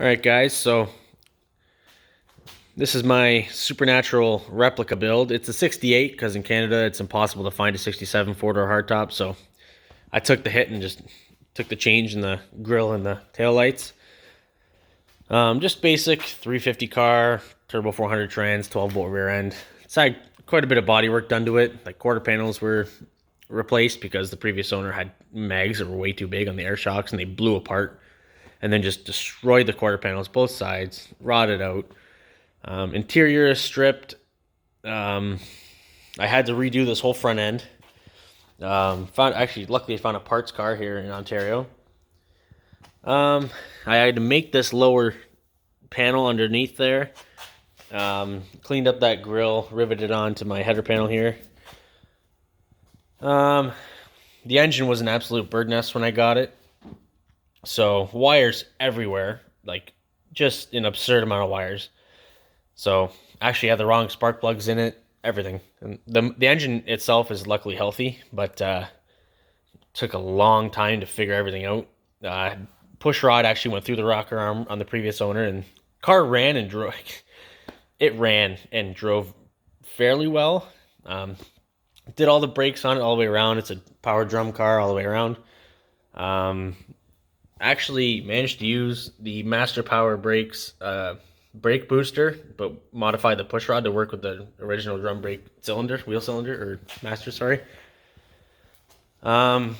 Alright guys, so this is my Supernatural replica build. It's a 68 because in Canada it's impossible to find a 67 four-door hardtop, so I took the hit and just took the change in the grill and the taillights. Just basic 350 car, turbo 400 trans, 12-volt rear end. It's had quite a bit of body work done to it. Like quarter panels were replaced because the previous owner had mags that were way too big on the air shocks and they blew apart. And then just destroyed the quarter panels, both sides, rotted out. Interior is stripped. I had to redo this whole front end. Luckily, I found a parts car here in Ontario. I had to make this lower panel underneath there. Cleaned up that grill, riveted onto my header panel here. The engine was an absolute bird nest when I got it. So wires everywhere, like just an absurd amount of wires. So actually had the wrong spark plugs in it, everything. And the engine itself is luckily healthy, but took a long time to figure everything out. Push rod actually went through the rocker arm on the previous owner, and car ran and drove. It ran and drove fairly well. Did all the brakes on it all the way around. It's a power drum car all the way around. Actually managed to use the Master Power brakes brake booster, but modify the push rod to work with the original drum brake wheel cylinder, or master, sorry. The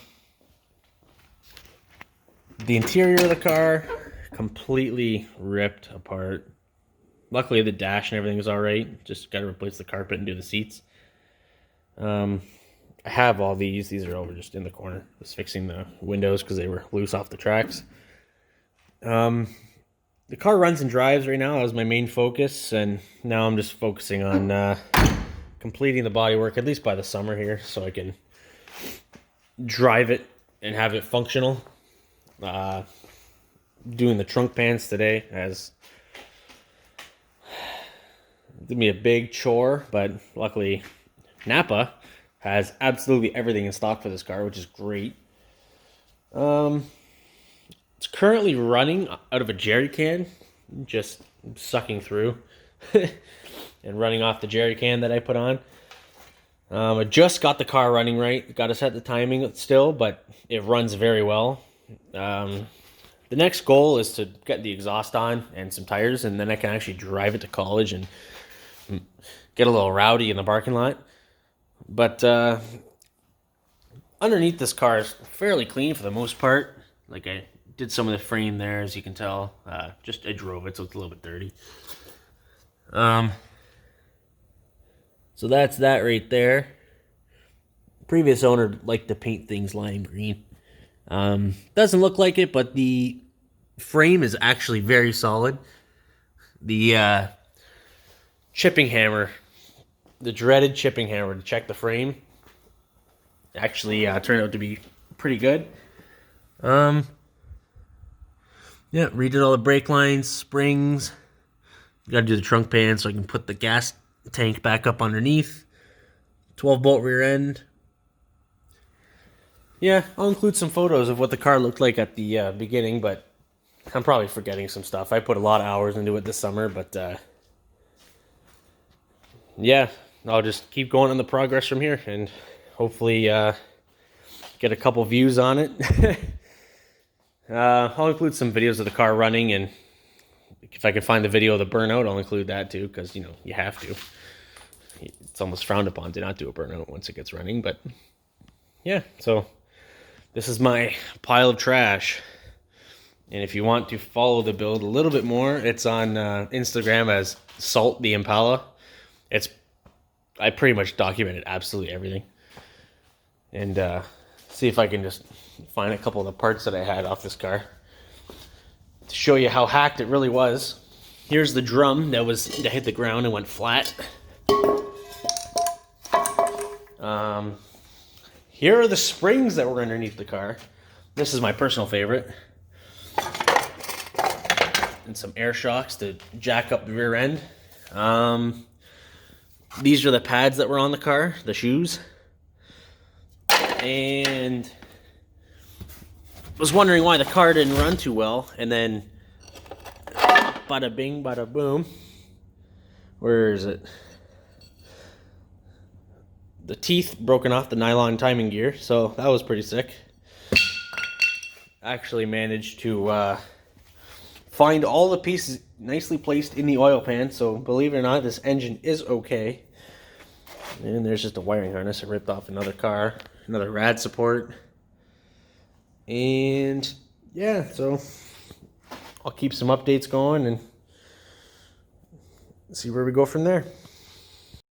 interior of the car, completely ripped apart. Luckily the dash and everything is alright. Just gotta replace the carpet and do the seats. I have all these. These are over just in the corner. Just fixing the windows because they were loose off the tracks. The car runs and drives right now. That was my main focus, and now I'm just focusing on completing the bodywork, at least by the summer here, so I can drive it and have it functional. Doing the trunk pans today as it'll be a big chore, but luckily Napa has absolutely everything in stock for this car, which is great. It's currently running out of a jerry can, just sucking through and running off the jerry can that I put on. I just got the car running right. Got to set the timing still, but it runs very well. The next goal is to get the exhaust on and some tires, and then I can actually drive it to college and get a little rowdy in the parking lot. But underneath this car is fairly clean for the most part. Like I did some of the frame there, as you can tell. I drove it, so it's a little bit dirty. So that's that right there. Previous owner liked to paint things lime green. Doesn't look like it, but the frame is actually very solid. The chipping hammer, the dreaded chipping hammer to check the frame, actually turned out to be pretty good. Yeah, redid all the brake lines, springs. Got to do the trunk pan so I can put the gas tank back up underneath. 12-bolt rear end. Yeah, I'll include some photos of what the car looked like at the beginning, but I'm probably forgetting some stuff. I put a lot of hours into it this summer, but yeah, I'll just keep going on the progress from here and hopefully get a couple views on it. I'll include some videos of the car running, and if I can find the video of the burnout, I'll include that too, because, you know, you have to. It's almost frowned upon to not do a burnout once it gets running, but yeah, so this is my pile of trash. And if you want to follow the build a little bit more, it's on Instagram as Salt the Impala. I pretty much documented absolutely everything. And see if I can just find a couple of the parts that I had off this car to show you how hacked it really was. Here's the drum that hit the ground and went flat. Here are the springs that were underneath the car. This is my personal favorite. And some air shocks to jack up the rear end. These are the pads that were on the car, the shoes. And was wondering why the car didn't run too well, and then bada bing, bada boom. Where is it? The teeth broken off the nylon timing gear, so that was pretty sick. Actually managed to find all the pieces nicely placed in the oil pan, so believe it or not, this engine is okay. And there's just a wiring harness. I ripped off another car, another rad support. And yeah, so I'll keep some updates going and see where we go from there.